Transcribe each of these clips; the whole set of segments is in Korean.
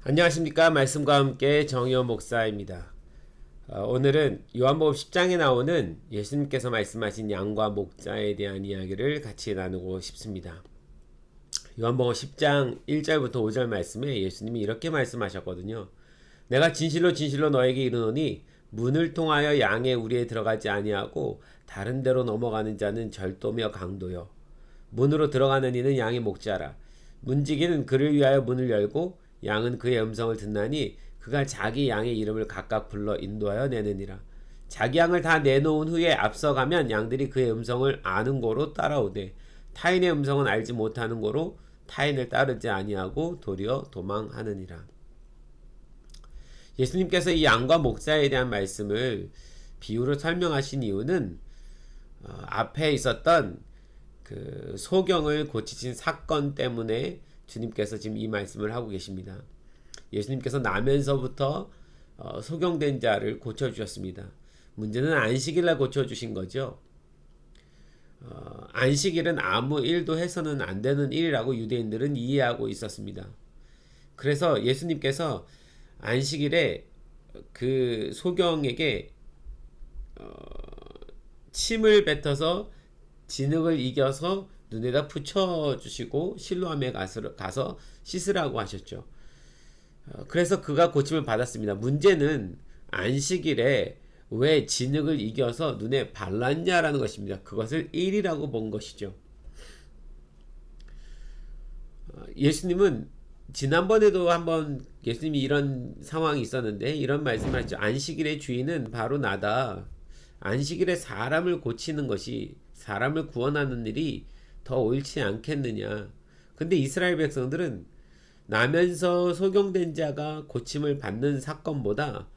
안녕하십니까. 말씀과 함께 정의원 목사입니다. 오늘은 요한복음 10장에 나오는 예수님께서 말씀하신 양과 목자에 대한 이야기를 같이 나누고 싶습니다. 요한복음 10장 1절부터 5절 말씀에 예수님이 이렇게 말씀하셨거든요. 내가 진실로 진실로 너에게 이르노니 문을 통하여 양의 우리에 들어가지 아니하고 다른 데로 넘어가는 자는 절도며 강도요. 문으로 들어가는 이는 양의 목자라. 문지기는 그를 위하여 문을 열고 양은 그의 음성을 듣나니 그가 자기 양의 이름을 각각 불러 인도하여 내느니라. 자기 양을 다 내놓은 후에 앞서가면 양들이 그의 음성을 아는 고로 따라오되 타인의 음성은 알지 못하는 고로 타인을 따르지 아니하고 도리어 도망하느니라. 예수님께서 이 양과 목자에 대한 말씀을 비유로 설명하신 이유는 앞에 있었던 그 소경을 고치신 사건 때문에 주님께서 지금 이 말씀을 하고 계십니다. 예수님께서 나면서부터 소경된 자를 고쳐주셨습니다. 문제는 안식일날 고쳐주신 거죠. 안식일은 아무 일도 해서는 안 되는 일이라고 유대인들은 이해하고 있었습니다. 그래서 예수님께서 안식일에 그 소경에게 침을 뱉어서 진흙을 이겨서 눈에다 붙여주시고 실로암에 가서 씻으라고 하셨죠. 그래서 그가 고침을 받았습니다. 문제는 안식일에 왜 진흙을 이겨서 눈에 발랐냐라는 것입니다. 그것을 일이라고 본 것이죠. 예수님은 지난번에도 한번 예수님이 이런 상황이 있었는데 이런 말씀을 하셨죠. 안식일의 주인은 바로 나다. 안식일에 사람을 고치는 것이, 사람을 구원하는 일이 더 옳지 않겠느냐. 근데 이스라엘 백성들은 나면서 소경된 자가 고침을 받는 사건보다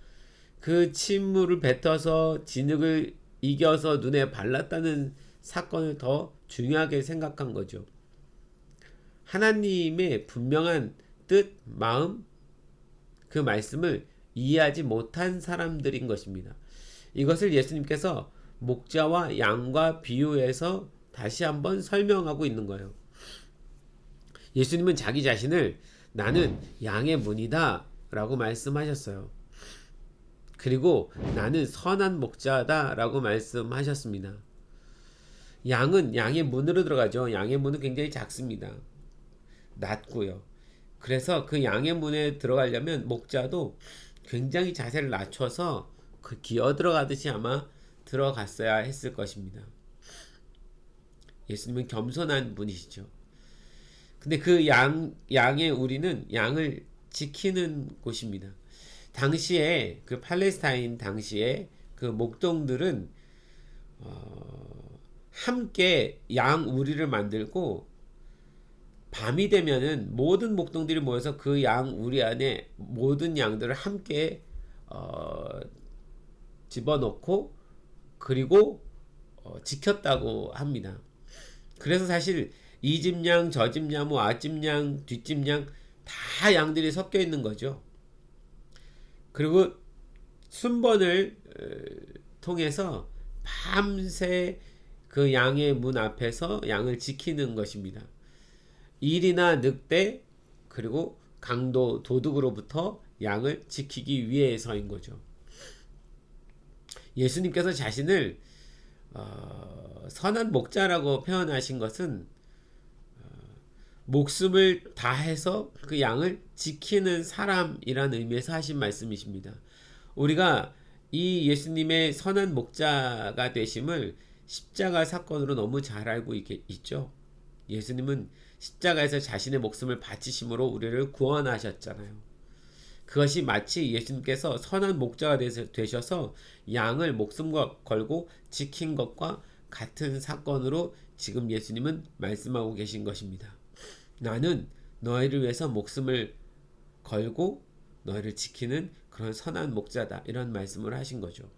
그 침물을 뱉어서 진흙을 이겨서 눈에 발랐다는 사건을 더 중요하게 생각한 거죠. 하나님의 분명한 뜻, 마음, 그 말씀을 이해하지 못한 사람들인 것입니다. 이것을 예수님께서 목자와 양과 비유해서 다시 한번 설명하고 있는 거예요. 예수님은 자기 자신을 나는 양의 문이다 라고 말씀하셨어요. 그리고 나는 선한 목자다 라고 말씀하셨습니다. 양은 양의 문으로 들어가죠. 양의 문은 굉장히 작습니다. 낮고요. 그래서 그 양의 문에 들어가려면 목자도 굉장히 자세를 낮춰서 그 기어 들어가듯이 아마 들어갔어야 했을 것입니다. 예수님은 겸손한 분이시죠. 근데 그 양의 우리는 양을 지키는 곳입니다. 당시에 그 팔레스타인 당시에 그 목동들은 함께 양 우리를 만들고 밤이 되면은 모든 목동들이 모여서 그 양 우리 안에 모든 양들을 함께 집어넣고 그리고 지켰다고 합니다. 그래서 사실 이 집 양, 저 집 양, 뭐 앞집 양, 뒷집 양 다 양들이 섞여 있는 거죠. 그리고 순번을 통해서 밤새 그 양의 문 앞에서 양을 지키는 것입니다. 일이나 늑대 그리고 강도, 도둑으로부터 양을 지키기 위해서인 거죠. 예수님께서 자신을 선한 목자라고 표현하신 것은 목숨을 다해서 그 양을 지키는 사람이라는 의미에서 하신 말씀이십니다. 우리가 이 예수님의 선한 목자가 되심을 십자가 사건으로 너무 잘 알고 있죠. 예수님은 십자가에서 자신의 목숨을 바치심으로 우리를 구원하셨잖아요. 그것이 마치 예수님께서 선한 목자가 되셔서 양을 목숨과 걸고 지킨 것과 같은 사건으로 지금 예수님은 말씀하고 계신 것입니다. 나는 너희를 위해서 목숨을 걸고 너희를 지키는 그런 선한 목자다. 이런 말씀을 하신 거죠.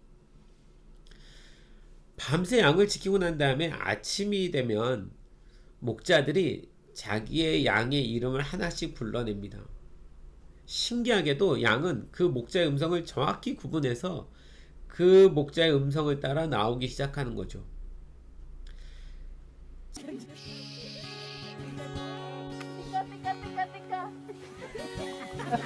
밤새 양을 지키고 난 다음에 아침이 되면 목자들이 자기의 양의 이름을 하나씩 불러냅니다. 신기하게도 양은 그 목자의 음성을 정확히 구분해서 그 목자의 음성을 따라 나오기 시작하는 거죠. Look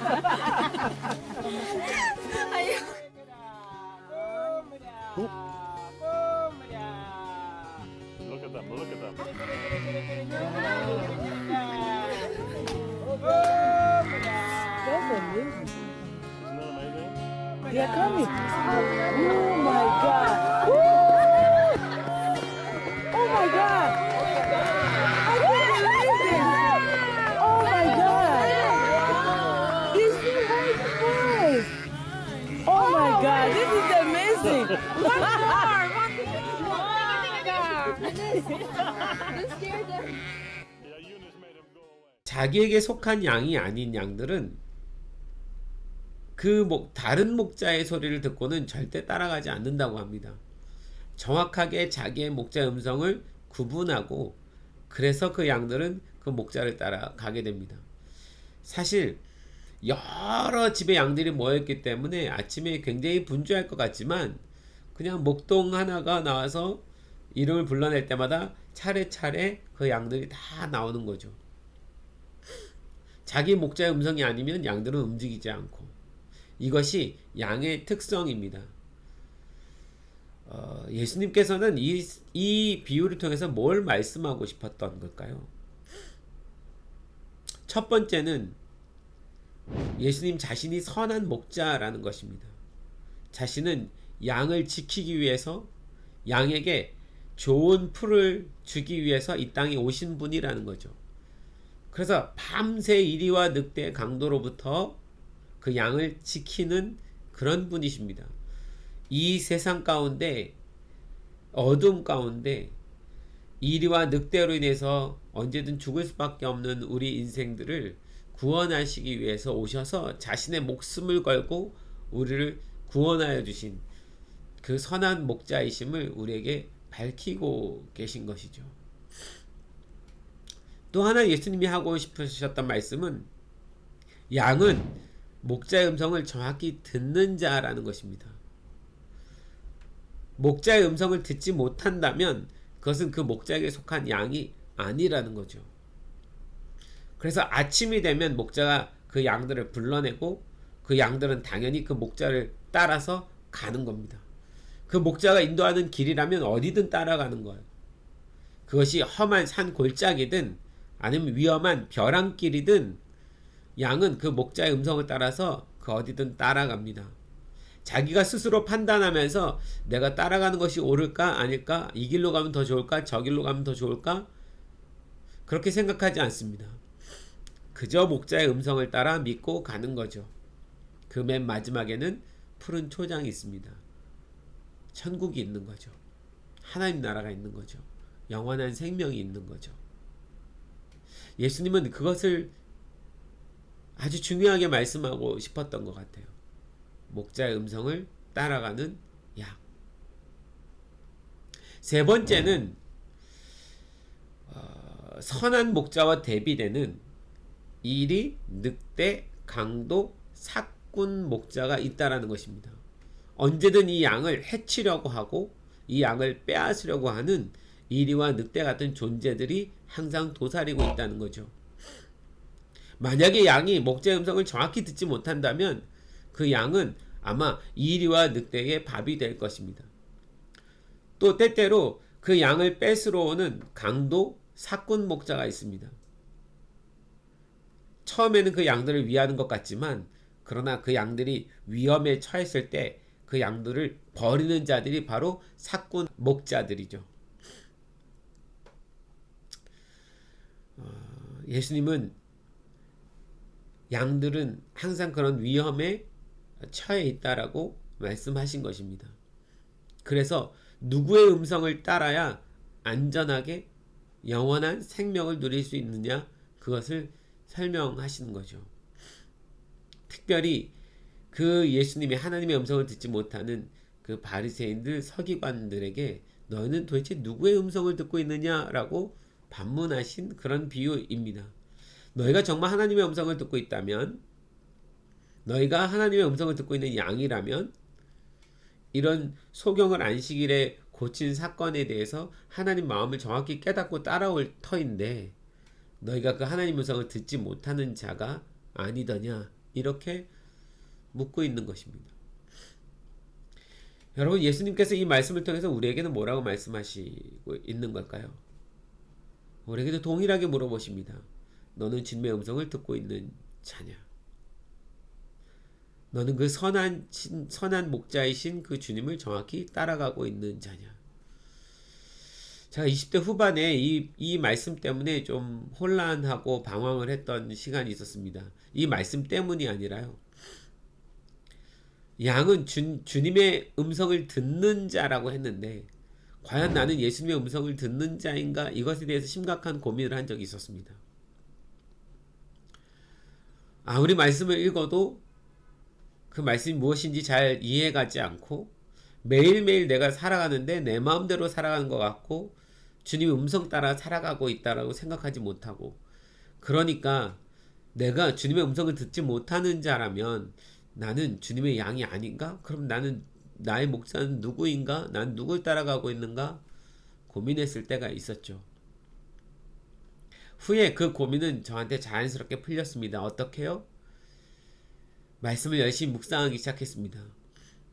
at them, look at them. That's amazing. Isn't that amazing? They are coming. Oh my God. Woo! Oh my God. I can't believe it. Oh my God. These two white boys. Oh my God. This is amazing. Yeah, Eunice made him go away. 자기에게 속한 양이 아닌 양들은 다른 목자의 소리를 듣고는 절대 따라가지 않는다고 합니다. 정확하게 자기의 목자의 음성을 구분하고 그래서 그 양들은 그 목자를 따라가게 됩니다. 사실 여러 집의 양들이 모였기 때문에 아침에 굉장히 분주할 것 같지만 그냥 목동 하나가 나와서 이름을 불러낼 때마다 차례차례 그 양들이 다 나오는 거죠. 자기 목자의 음성이 아니면 양들은 움직이지 않고 이것이 양의 특성입니다. 예수님께서는 이 비유를 통해서 뭘 말씀하고 싶었던 걸까요? 첫 번째는 예수님 자신이 선한 목자라는 것입니다. 자신은 양을 지키기 위해서 양에게 좋은 풀을 주기 위해서 이 땅에 오신 분이라는 거죠. 그래서 밤새 이리와 늑대의 강도로부터 그 양을 지키는 그런 분이십니다. 이 세상 가운데 어둠 가운데 이리와 늑대로 인해서 언제든 죽을 수밖에 없는 우리 인생들을 구원하시기 위해서 오셔서 자신의 목숨을 걸고 우리를 구원하여 주신 그 선한 목자이심을 우리에게 밝히고 계신 것이죠. 또 하나 예수님이 하고 싶으셨던 말씀은 양은 목자의 음성을 정확히 듣는 자라는 것입니다. 목자의 음성을 듣지 못한다면 그것은 그 목자에게 속한 양이 아니라는 거죠. 그래서 아침이 되면 목자가 그 양들을 불러내고 그 양들은 당연히 그 목자를 따라서 가는 겁니다. 그 목자가 인도하는 길이라면 어디든 따라가는 거예요. 그것이 험한 산 골짜기든 아니면 위험한 벼랑길이든 양은 그 목자의 음성을 따라서 그 어디든 따라갑니다. 자기가 스스로 판단하면서 내가 따라가는 것이 옳을까 아닐까, 이 길로 가면 더 좋을까, 저 길로 가면 더 좋을까, 그렇게 생각하지 않습니다. 그저 목자의 음성을 따라 믿고 가는 거죠. 그 맨 마지막에는 푸른 초장이 있습니다. 천국이 있는 거죠. 하나님 나라가 있는 거죠. 영원한 생명이 있는 거죠. 예수님은 그것을 아주 중요하게 말씀하고 싶었던 것 같아요. 목자의 음성을 따라가는 양. 세 번째는 선한 목자와 대비되는 이리, 늑대, 강도, 사꾼 목자가 있다라는 것입니다. 언제든 이 양을 해치려고 하고 이 양을 빼앗으려고 하는 이리와 늑대 같은 존재들이 항상 도사리고 있다는 거죠. 만약에 양이 목자의 음성을 정확히 듣지 못한다면 그 양은 아마 이리와 늑대의 밥이 될 것입니다. 또 때때로 그 양을 뺏으러 오는 강도, 사꾼 목자가 있습니다. 처음에는 그 양들을 위하는 것 같지만 그러나 그 양들이 위험에 처했을 때 그 양들을 버리는 자들이 바로 사꾼 목자들이죠. 예수님은 양들은 항상 그런 위험에 처해 있다라고 말씀하신 것입니다. 그래서 누구의 음성을 따라야 안전하게 영원한 생명을 누릴 수 있느냐, 그것을 설명하시는 거죠. 특별히 그 예수님이 하나님의 음성을 듣지 못하는 그 바리새인들, 서기관들에게 너희는 도대체 누구의 음성을 듣고 있느냐라고 반문하신 그런 비유입니다. 너희가 정말 하나님의 음성을 듣고 있다면, 너희가 하나님의 음성을 듣고 있는 양이라면 이런 소경을 안식일에 고친 사건에 대해서 하나님 마음을 정확히 깨닫고 따라올 터인데 너희가 그 하나님 음성을 듣지 못하는 자가 아니더냐, 이렇게 묻고 있는 것입니다. 여러분, 예수님께서 이 말씀을 통해서 우리에게는 뭐라고 말씀하시고 있는 걸까요? 우리에게도 동일하게 물어보십니다. 너는 주님의 음성을 듣고 있는 자냐? 너는 그 선한 목자이신 그 주님을 정확히 따라가고 있는 자냐? 제가 20대 후반에 이 말씀 때문에 좀 혼란하고 방황을 했던 시간이 있었습니다. 이 말씀 때문이 아니라요. 양은 주님의 음성을 듣는 자라고 했는데 과연 나는 예수님의 음성을 듣는 자인가? 이것에 대해서 심각한 고민을 한 적이 있었습니다. 아무리 말씀을 읽어도 그 말씀이 무엇인지 잘 이해가지 않고 매일매일 내가 살아가는데 내 마음대로 살아가는 것 같고 주님의 음성 따라 살아가고 있다라고 생각하지 못하고, 그러니까 내가 주님의 음성을 듣지 못하는 자라면 나는 주님의 양이 아닌가? 그럼 나는 나의 목자는 누구인가? 난 누굴 따라가고 있는가? 고민했을 때가 있었죠. 후에 그 고민은 저한테 자연스럽게 풀렸습니다. 어떻게요? 말씀을 열심히 묵상하기 시작했습니다.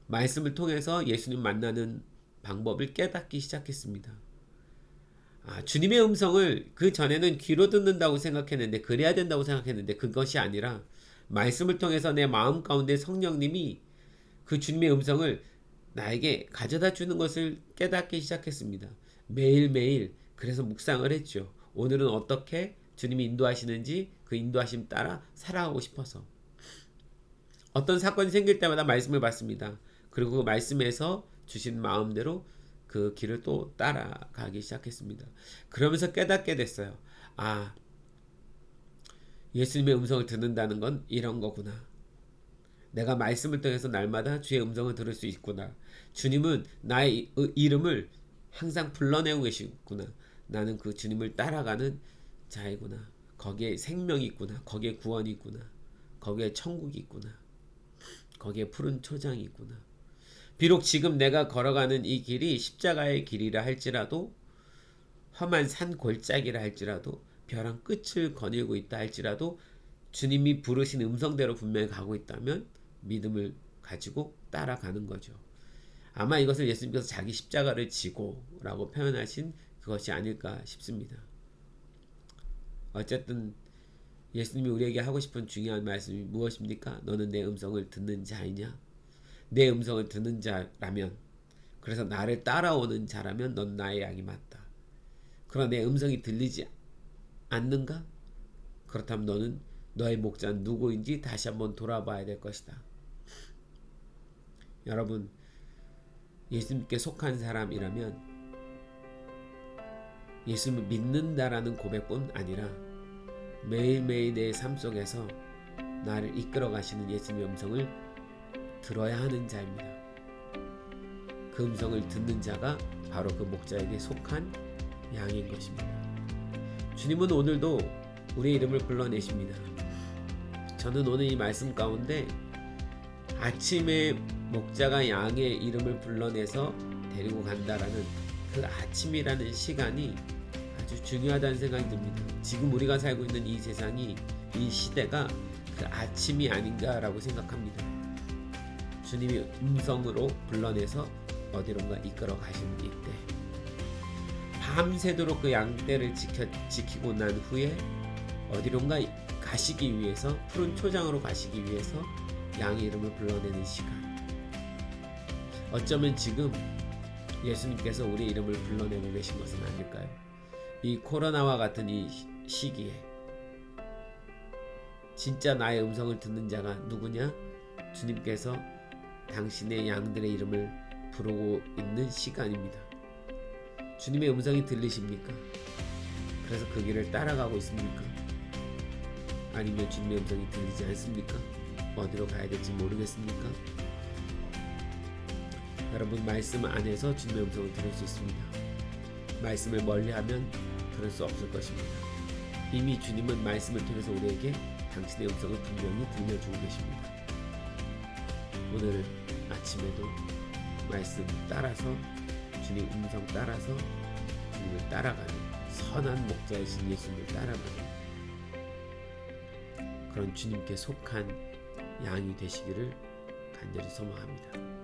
말씀을 통해서 예수님 만나는 방법을 깨닫기 시작했습니다. 주님의 음성을 그 전에는 귀로 듣는다고 생각했는데, 그래야 된다고 생각했는데 그것이 아니라 말씀을 통해서 내 마음 가운데 성령님이 그 주님의 음성을 나에게 가져다 주는 것을 깨닫기 시작했습니다. 매일매일 그래서 묵상을 했죠. 오늘은 어떻게 주님이 인도하시는지 그 인도하심 따라 살아가고 싶어서 어떤 사건이 생길 때마다 말씀을 받습니다. 그리고 그 말씀에서 주신 마음대로 그 길을 또 따라가기 시작했습니다. 그러면서 깨닫게 됐어요. 예수님의 음성을 듣는다는 건 이런 거구나. 내가 말씀을 통해서 날마다 주의 음성을 들을 수 있구나. 주님은 나의 이름을 항상 불러내고 계시구나. 나는 그 주님을 따라가는 자이구나. 거기에 생명이 있구나. 거기에 구원이 있구나. 거기에 천국이 있구나. 거기에 푸른 초장이 있구나. 비록 지금 내가 걸어가는 이 길이 십자가의 길이라 할지라도, 험한 산 골짜기라 할지라도, 벼랑 끝을 거닐고 있다 할지라도 주님이 부르신 음성대로 분명히 가고 있다면 믿음을 가지고 따라가는 거죠. 아마 이것을 예수님께서 자기 십자가를 지고 라고 표현하신 그것이 아닐까 싶습니다. 어쨌든 예수님이 우리에게 하고 싶은 중요한 말씀이 무엇입니까? 너는 내 음성을 듣는 자이냐? 내 음성을 듣는 자라면, 그래서 나를 따라오는 자라면 넌 나의 양이 맞다. 그러나 내 음성이 들리지 않는가? 그렇다면 너는 너의 목자는 누구인지 다시 한번 돌아봐야 될 것이다. 여러분, 예수님께 속한 사람이라면 예수님을 믿는다라는 고백뿐 아니라 매일매일 내 삶 속에서 나를 이끌어 가시는 예수님의 음성을 들어야 하는 자입니다. 그 음성을 듣는 자가 바로 그 목자에게 속한 양인 것입니다. 주님은 오늘도 우리의 이름을 불러내십니다. 저는 오늘 이 말씀 가운데 아침에 목자가 양의 이름을 불러내서 데리고 간다라는 그 아침이라는 시간이 아주 중요하다는 생각이 듭니다. 지금 우리가 살고 있는 이 세상이, 이 시대가 그 아침이 아닌가라고 생각합니다. 주님이 음성으로 불러내서 어디론가 이끌어 가시는 이때, 밤새도록 그 양떼를 지키고 난 후에 어디론가 가시기 위해서, 푸른 초장으로 가시기 위해서 양의 이름을 불러내는 시간. 어쩌면 지금 예수님께서 우리의 이름을 불러내고 계신 것은 아닐까요? 이 코로나와 같은 이 시기에 진짜 나의 음성을 듣는 자가 누구냐? 주님께서 당신의 양들의 이름을 부르고 있는 시간입니다. 주님의 음성이 들리십니까? 그래서 그 길을 따라가고 있습니까? 아니면 주님의 음성이 들리지 않습니까? 어디로 가야 될지 모르겠습니까? 여러분, 말씀 안에서 주님의 음성을 들을 수 있습니다. 말씀을 멀리하면 들을 수 없을 것입니다. 이미 주님은 말씀을 통해서 우리에게 당신의 음성을 분명히 들려주고 계십니다. 오늘 아침에도 말씀 따라서, 주님 음성 따라서 주님을 따라가는, 선한 목자이신 예수님을 따라가는 그런 주님께 속한 양이 되시기를 간절히 소망합니다.